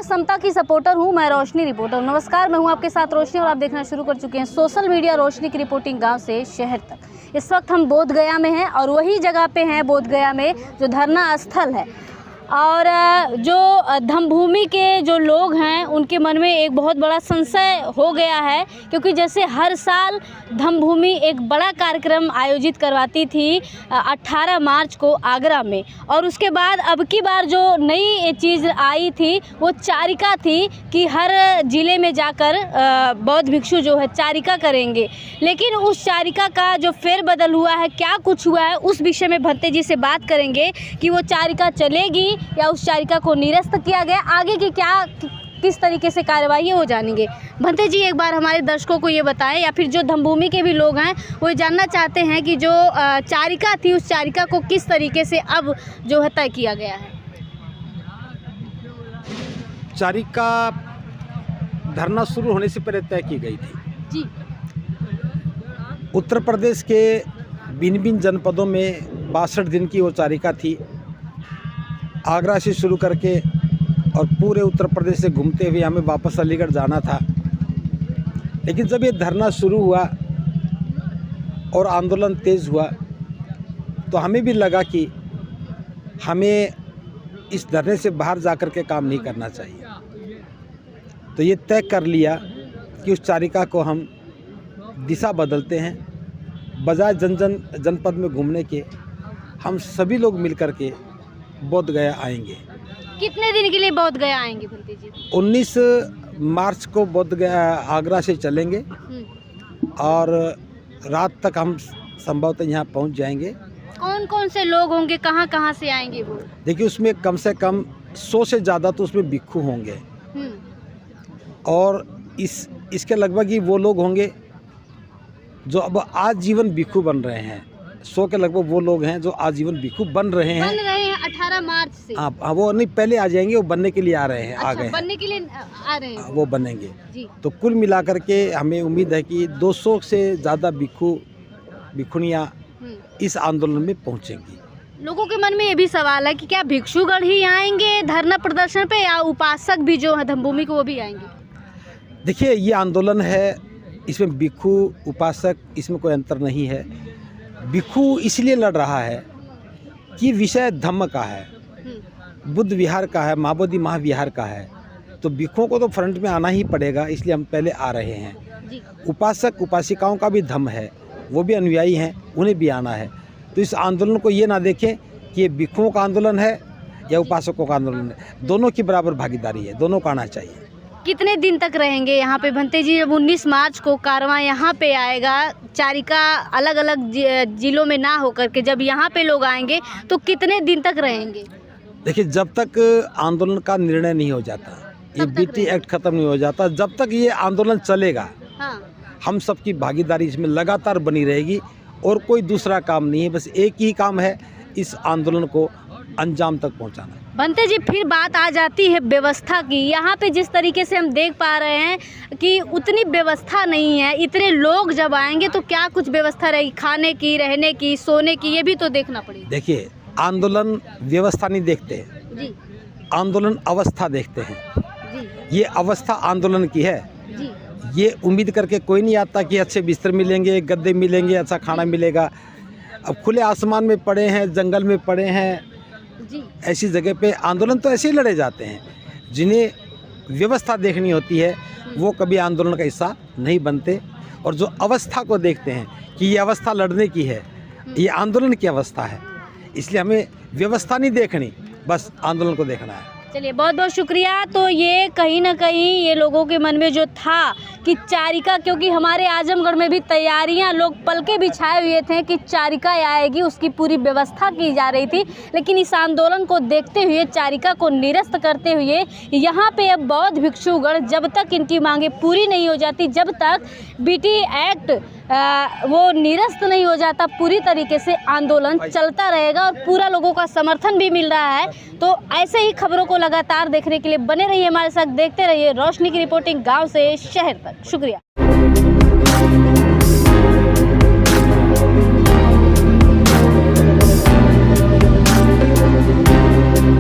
समता की सपोर्टर हूं मैं, रोशनी रिपोर्टर। नमस्कार, मैं हूं आपके साथ रोशनी और आप देखना शुरू कर चुके हैं सोशल मीडिया रोशनी की रिपोर्टिंग गांव से शहर तक। इस वक्त हम बोध गया में हैं और वही जगह पे हैं बोध गया में जो धरना स्थल है। और जो धम्मभूमि के जो लोग हैं उनके मन में एक बहुत बड़ा संशय हो गया है, क्योंकि जैसे हर साल धम्मभूमि एक बड़ा कार्यक्रम आयोजित करवाती थी 18 मार्च को आगरा में, और उसके बाद अब की बार जो नई चीज़ आई थी वो चारिका थी कि हर ज़िले में जाकर बौद्ध भिक्षु जो है चारिका करेंगे। लेकिन उस चारिका का जो फेरबदल हुआ है, क्या कुछ हुआ है, उस विषय में भंते जी से बात करेंगे कि वो चारिका चलेगी या उस चारिका को निरस्त किया गया, आगे की क्या किस तरीके से कार्रवाई है वो जानेंगे। भंते जी, एक बार हमारे दर्शकों को ये बताएं, या फिर जो धम्मभूमि के भी लोग हैं वो जानना चाहते हैं कि जो चारिका थी उस चारिका को किस तरीके से अब जो है तय किया गया है। चारिका धरना शुरू होने से पहले तय की गई थी जी। उत्तर प्रदेश के भिन्न जनपदों में 62 दिन की वो चारिका थी। आगरा से शुरू करके और पूरे उत्तर प्रदेश से घूमते हुए हमें वापस अलीगढ़ जाना था। लेकिन जब ये धरना शुरू हुआ और आंदोलन तेज़ हुआ तो हमें भी लगा कि हमें इस धरने से बाहर जाकर के काम नहीं करना चाहिए। तो ये तय कर लिया कि उस चारिका को हम दिशा बदलते हैं। बजाय जनपद में घूमने के हम सभी लोग मिल कर के बोध गया आएंगे। कितने दिन के लिए बोध गया आएंगे भंते जी? 19 मार्च को बोध गया आगरा से चलेंगे और रात तक हम संभवतः यहाँ पहुँच जाएंगे। कौन कौन से लोग होंगे, कहाँ कहाँ से आएंगे वो? देखिए, उसमें कम से कम 100 से ज़्यादा तो उसमें भिक्षु होंगे और इसके लगभग ही वो लोग होंगे जो अब आजीवन भिक्षु बन रहे हैं। 100 के लगभग वो लोग हैं जो आजीवन भिक्षु बन रहे हैं 18 मार्च से। हाँ, वो नहीं पहले आ जाएंगे, वो बनने के लिए आ रहे हैं। अच्छा, आ गए बनने के लिए आ रहे हैं वो बनेंगे जी। तो कुल मिलाकर के हमें उम्मीद है कि 200 से ज़्यादा भिक्षुनियाँ इस आंदोलन में पहुँचेंगी। लोगों के मन में ये भी सवाल है कि क्या भिक्षुगण ही आएंगे धरना प्रदर्शन पे, या उपासक भी जो है धम्मभूमि को वो भी आएंगे? देखिए, ये आंदोलन है, इसमें भिक्षु उपासक इसमें कोई अंतर नहीं है। भिक्षु इसलिए लड़ रहा है कि विषय धम्म का है, बुद्ध विहार का है, महाबोधि महाविहार का है, तो भिक्षुओं को तो फ्रंट में आना ही पड़ेगा, इसलिए हम पहले आ रहे हैं। उपासक उपासिकाओं का भी धम्म है, वो भी अनुयायी हैं, उन्हें भी आना है। तो इस आंदोलन को ये ना देखें कि ये भिक्षुओं का आंदोलन है या उपासकों का आंदोलन है, दोनों की बराबर भागीदारी है, दोनों को आना चाहिए। कितने दिन तक रहेंगे यहाँ पे भंते जी? जब 19 मार्च को कारवां यहाँ पे आएगा, चारिका अलग अलग जिलों में ना होकर के जब यहाँ पे लोग आएंगे तो कितने दिन तक रहेंगे? देखिए, जब तक आंदोलन का निर्णय नहीं हो जाता, ये बीटी एक्ट खत्म नहीं हो जाता, जब तक ये आंदोलन चलेगा, हाँ, हम सबकी भागीदारी इसमें लगातार बनी रहेगी और कोई दूसरा काम नहीं है, बस एक ही काम है, इस आंदोलन को अंजाम तक पहुँचाना। भंते जी, फिर बात आ जाती है व्यवस्था की। यहाँ पे जिस तरीके से हम देख पा रहे हैं कि उतनी व्यवस्था नहीं है। इतने लोग जब आएंगे तो क्या कुछ व्यवस्था रहेगी, खाने की, रहने की, सोने की, ये भी तो देखना पड़ेगा। देखिए, आंदोलन व्यवस्था नहीं देखते जी, आंदोलन अवस्था देखते हैं जी। ये अवस्था आंदोलन की है जी। ये उम्मीद करके कोई नहीं आता कि अच्छे बिस्तर मिलेंगे, गद्दे मिलेंगे, अच्छा खाना मिलेगा। अब खुले आसमान में पड़े हैं, जंगल में पड़े हैं जी, ऐसी जगह पे आंदोलन तो ऐसे ही लड़े जाते हैं। जिन्हें व्यवस्था देखनी होती है वो कभी आंदोलन का हिस्सा नहीं बनते, और जो अवस्था को देखते हैं कि ये अवस्था लड़ने की है, ये आंदोलन की अवस्था है, इसलिए हमें व्यवस्था नहीं देखनी, बस आंदोलन को देखना है। चलिए, बहुत बहुत शुक्रिया। तो ये कहीं ना कहीं ये लोगों के मन में जो था कि चारिका, क्योंकि हमारे आजमगढ़ में भी तैयारियां, लोग पलके बिछाए हुए थे कि चारिका आएगी, उसकी पूरी व्यवस्था की जा रही थी। लेकिन इस आंदोलन को देखते हुए, चारिका को निरस्त करते हुए, यहाँ पे अब बौद्ध भिक्षुगण जब तक इनकी मांगे पूरी नहीं हो जाती, जब तक बीटी एक्ट वो निरस्त नहीं हो जाता, पूरी तरीके से आंदोलन चलता रहेगा और पूरा लोगों का समर्थन भी मिल रहा है। तो ऐसे ही खबरों को लगातार देखने के लिए बने रहिए हमारे साथ, देखते रहिए रोशनी की रिपोर्टिंग गांव से शहर तक। शुक्रिया।